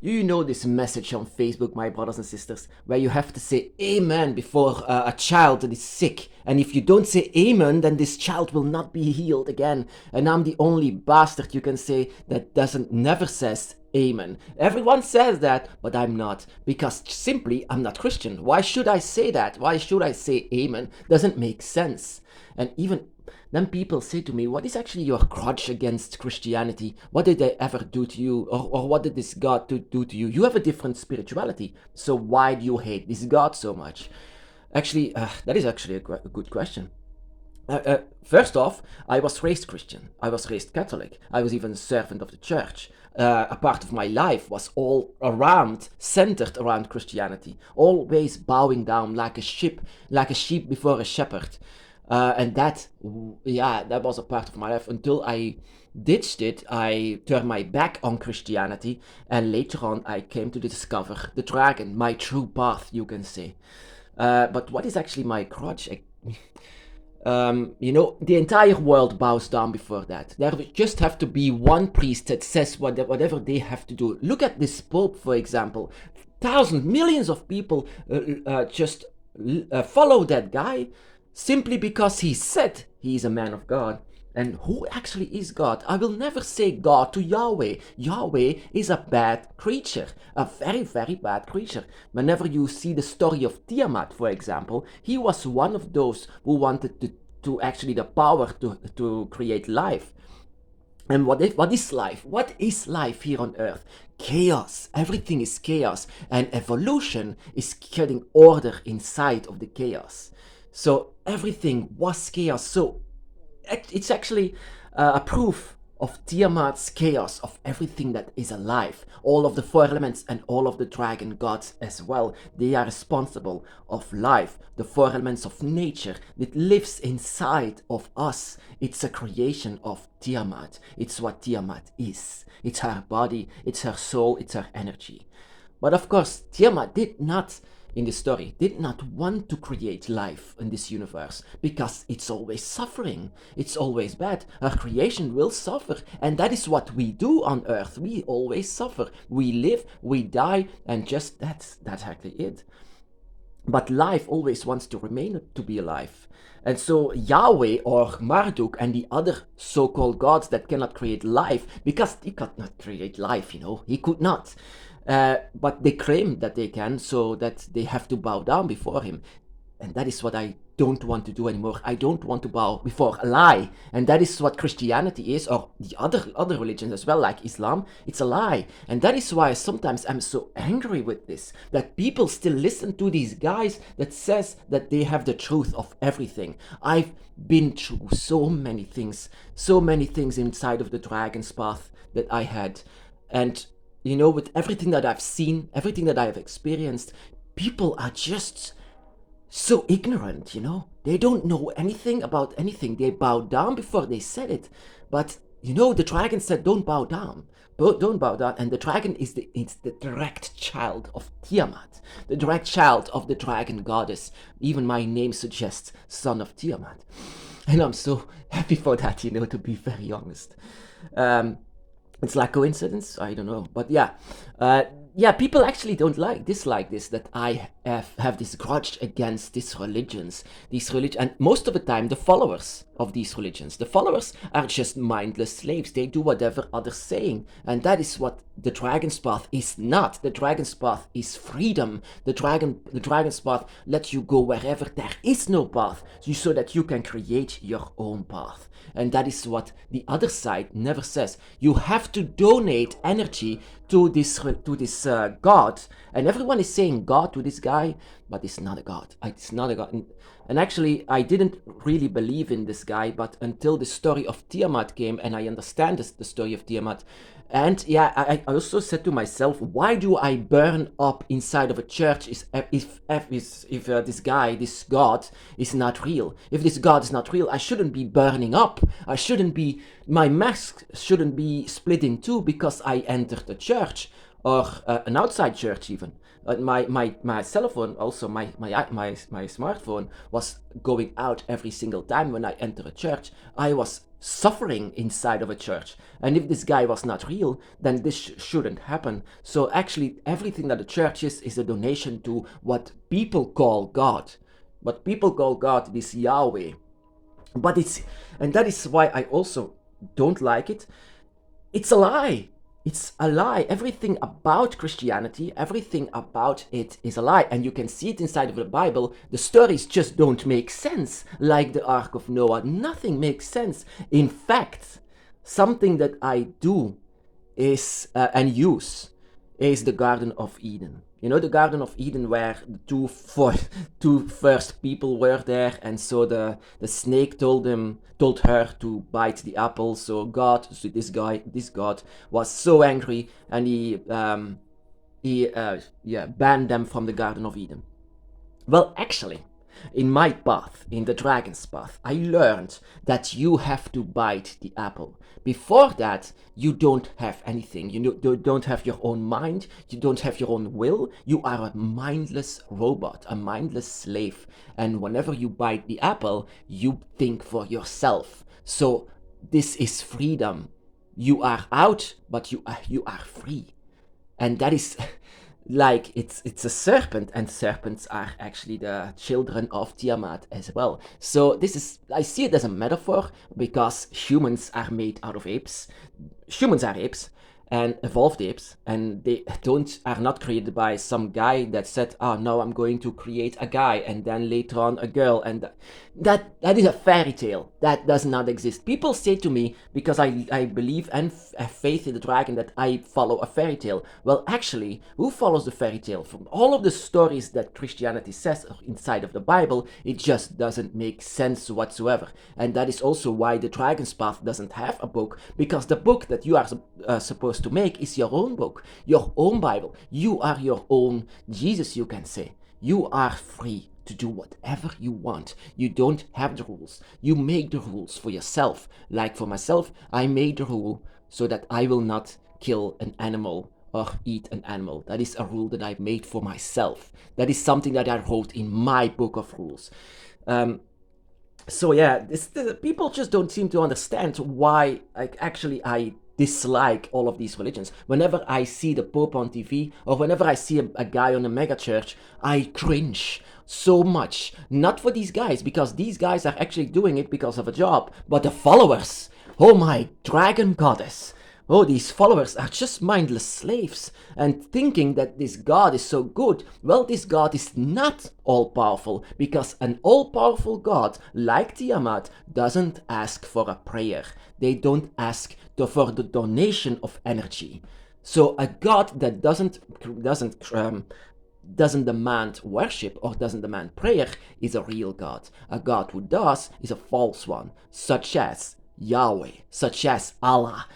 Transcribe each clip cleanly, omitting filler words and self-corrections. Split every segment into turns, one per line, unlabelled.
You know this message on Facebook, my brothers and sisters, where you have to say amen before a child that is sick. And if you don't say amen, then this child will not be healed again. And I'm the only bastard you can say that doesn't never says amen. Everyone says that, but I'm not. Because simply, I'm not Christian. Why should I say that? Why should I say amen? Doesn't make sense. And even then people say to me, what is actually your grudge against Christianity? What did they ever do to you? Or what did this God do to you? You have a different spirituality. So why do you hate this God so much? Actually, that is actually a good question. First off, I was raised Christian. I was raised Catholic. I was even a servant of the church. A part of my life was all around, centered around Christianity. Always bowing down like a sheep before a shepherd. And that was a part of my life until I ditched it. I turned my back on Christianity, and later on I came to discover the dragon, my true path, you can say. But what is actually my grudge? The entire world bows down before that. There just have to be one priest that says whatever they have to do. Look at this Pope, for example. Thousands, millions of people just follow that guy simply because he said he is a man of God. And who actually is God? I will never say God to Yahweh. Yahweh is a bad creature, a very, very bad creature. Whenever you see the story of Tiamat, for example, he was one of those who wanted to actually the power to create life. And what is life? What is life here on earth? Chaos. Everything is chaos. And evolution is getting order inside of the chaos. So everything was chaos. So it's actually a proof of Tiamat's chaos of everything that is alive. All of the four elements and all of the dragon gods as well. They are responsible of life, the four elements of nature that lives inside of us. It's a creation of Tiamat. It's what Tiamat is. It's her body, it's her soul, it's her energy. But of course, Tiamat did not in the story did not want to create life in this universe because it's always suffering. It's always bad. Our creation will suffer, and that is what we do on earth. We always suffer. We live, we die, and just that's actually it. But life always wants to remain to be alive. And so Yahweh or Marduk and the other so-called gods that cannot create life, because he could not create life, he could not. But they claim that they can, so that they have to bow down before him. And that is what I don't want to do anymore. I don't want to bow before a lie. And that is what Christianity is, or the other religions as well, like Islam. It's a lie. And that is why sometimes I'm so angry with this, that people still listen to these guys that says that they have the truth of everything. I've been through so many things inside of the dragon's path that I had. And with everything that I've seen, everything that I've experienced, people are just so ignorant, They don't know anything about anything. They bow down before they said it. But, the dragon said, don't bow down. Don't bow down. And the dragon is the direct child of Tiamat, the direct child of the dragon goddess. Even my name suggests son of Tiamat. And I'm so happy for that, to be very honest. It's like coincidence, I don't know, but people actually don't dislike this, that I have this grudge against these religions, and most of the time the followers of these religions, the followers are just mindless slaves. They do whatever others saying, and that is what the dragon's path is not. The dragon's path is freedom. The dragon's path lets you go wherever there is no path, so that you can create your own path. And that is what the other side never says. You have to donate energy to this God, and everyone is saying God to this guy, but it's not a God. It's not a God. And actually, I didn't really believe in this guy, but until the story of Tiamat came, and I understand the story of Tiamat. And I also said to myself, why do I burn up inside of a church if this guy, this God, is not real? If this God is not real, I shouldn't be burning up. My mask shouldn't be split in two because I entered a church, or an outside church even. My cell phone, also my smartphone, was going out every single time when I enter a church. I was suffering inside of a church. And if this guy was not real, then this shouldn't happen. So actually, everything that the church is a donation to what people call God. What people call God is Yahweh. But and that is why I also don't like it. It's a lie. It's a lie. Everything about Christianity, everything about it is a lie. And you can see it inside of the Bible. The stories just don't make sense, like the Ark of Noah. Nothing makes sense. In fact, something that I do is and use is the Garden of Eden. You know, the Garden of Eden, where the two first people were there, and so the snake told her to bite the apple. So this God was so angry, and he banned them from the Garden of Eden. Well, actually, in my path, in the dragon's path, I learned that you have to bite the apple. Before that, you don't have anything. You don't have your own mind. You don't have your own will. You are a mindless robot, a mindless slave. And whenever you bite the apple, you think for yourself. So this is freedom. You are out, but you are free. And that is... like it's a serpent, and serpents are actually the children of Tiamat as well. So I see it as a metaphor, because humans are made out of apes. Humans are apes, and evolved apes, and they are not created by some guy that said, now I'm going to create a guy and then later on a girl, and that is a fairy tale. That does not exist. People say to me, because I believe and have faith in the dragon, that I follow a fairy tale. Well, actually, who follows the fairy tale? From all of the stories that Christianity says inside of the Bible, it just doesn't make sense whatsoever. And that is also why the Dragon's Path doesn't have a book, because the book that you are supposed to make is your own book, your own Bible. You are your own Jesus, you can say. You are free to do whatever you want. You don't have the rules. You make the rules for yourself. Like for myself, I made the rule so that I will not kill an animal or eat an animal. That is a rule that I made for myself. That is something that I wrote in my book of rules. So yeah, people just don't seem to understand why I dislike all of these religions. Whenever I see the Pope on TV, or whenever I see a guy on a mega church, I cringe so much. Not for these guys, because these guys are actually doing it because of a job, but the followers. Oh my dragon goddess. Oh, these followers are just mindless slaves, and thinking that this God is so good. Well, this God is not all-powerful, because an all-powerful God like Tiamat doesn't ask for a prayer. They don't ask for the donation of energy. So a God that doesn't demand worship or doesn't demand prayer is a real God. A God who does is a false one, such as Yahweh, such as Allah.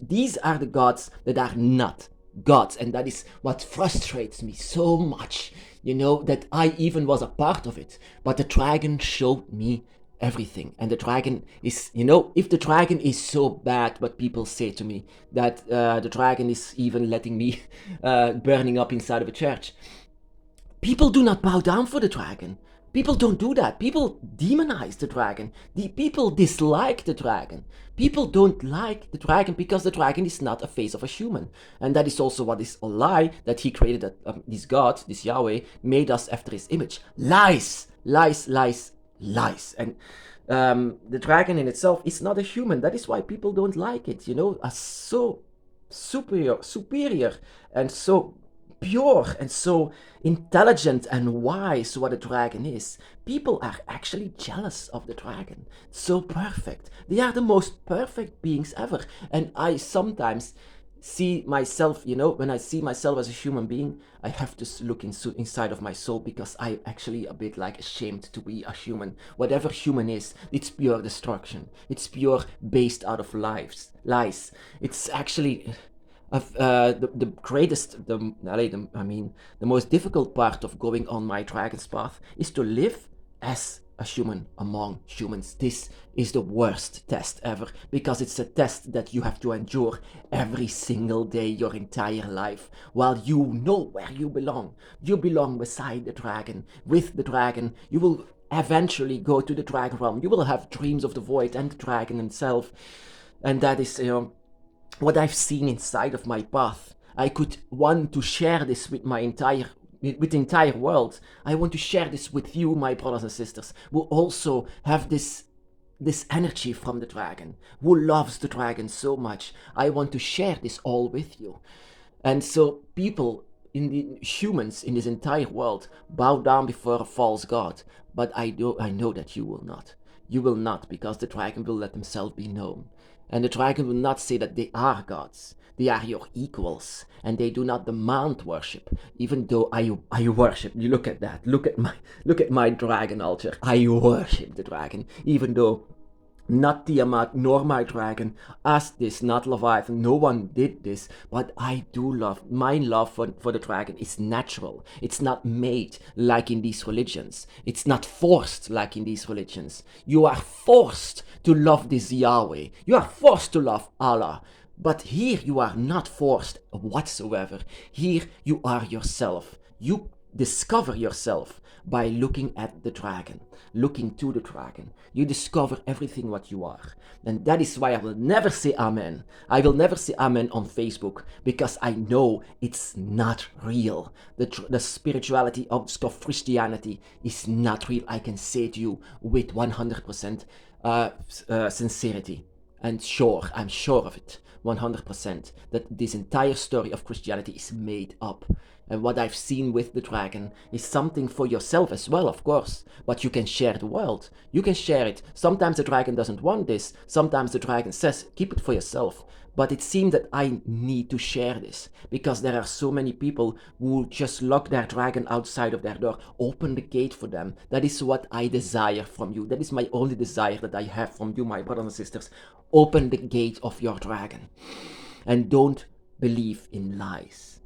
These are the gods that are not gods, and that is what frustrates me so much, that I even was a part of it. But the dragon showed me everything, and the dragon is, if the dragon is so bad, what people say to me, that the dragon is even letting me burning up inside of a church. People do not bow down for the dragon. People don't do that. People demonize the dragon. The people dislike the dragon. People don't like the dragon because the dragon is not a face of a human. And that is also what is a lie, that he created this God, this Yahweh, made us after his image. Lies, lies, lies, lies. And the dragon in itself is not a human. That is why people don't like it, as so superior and so pure and so intelligent and wise what a dragon is. People are actually jealous of the dragon. So perfect. They are the most perfect beings ever. And I sometimes see myself, when I see myself as a human being, I have to look inside of my soul, because I'm actually a bit ashamed to be a human. Whatever human is, it's pure destruction. It's pure based out of lies. It's actually... the most difficult part of going on my dragon's path is to live as a human among humans. This is the worst test ever, because it's a test that you have to endure every single day, your entire life, while you know where you belong. You belong beside the dragon, with the dragon. You will eventually go to the dragon realm. You will have dreams of the void and the dragon himself. And that is, what I've seen inside of my path. I could want to share this with with the entire world. I want to share this with you, my brothers and sisters, who also have this energy from the dragon, who loves the dragon so much. I want to share this all with you. And so people in the humans in this entire world bow down before a false god, but I know that you will not. You will not, because the dragon will let himself be known. And the dragon will not say that they are gods. They are your equals, and they do not demand worship. Even though I worship. You look at that. Look at my dragon altar. I worship the dragon, even though not Tiamat nor my dragon asked this, not Leviathan. No one did this, but I do love. My love for the dragon is natural. It's not made like in these religions. It's not forced like in these religions. You are forced to love this Yahweh. You are forced to love Allah. But here you are not forced whatsoever. Here you are yourself. You discover yourself by looking at the dragon, looking to the dragon. You discover everything what you are. And that is why I will never say amen. I will never say amen on Facebook, because I know it's not real. The spirituality of Christianity is not real. I can say to you with 100% sincerity. And I'm sure of it, 100%, that this entire story of Christianity is made up. And what I've seen with the dragon is something for yourself as well, of course. But you can share the world. You can share it. Sometimes the dragon doesn't want this. Sometimes the dragon says, keep it for yourself. But it seems that I need to share this, because there are so many people who just lock their dragon outside of their door. Open the gate for them. That is what I desire from you. That is my only desire that I have from you, my brothers and sisters. Open the gate of your dragon. And don't believe in lies.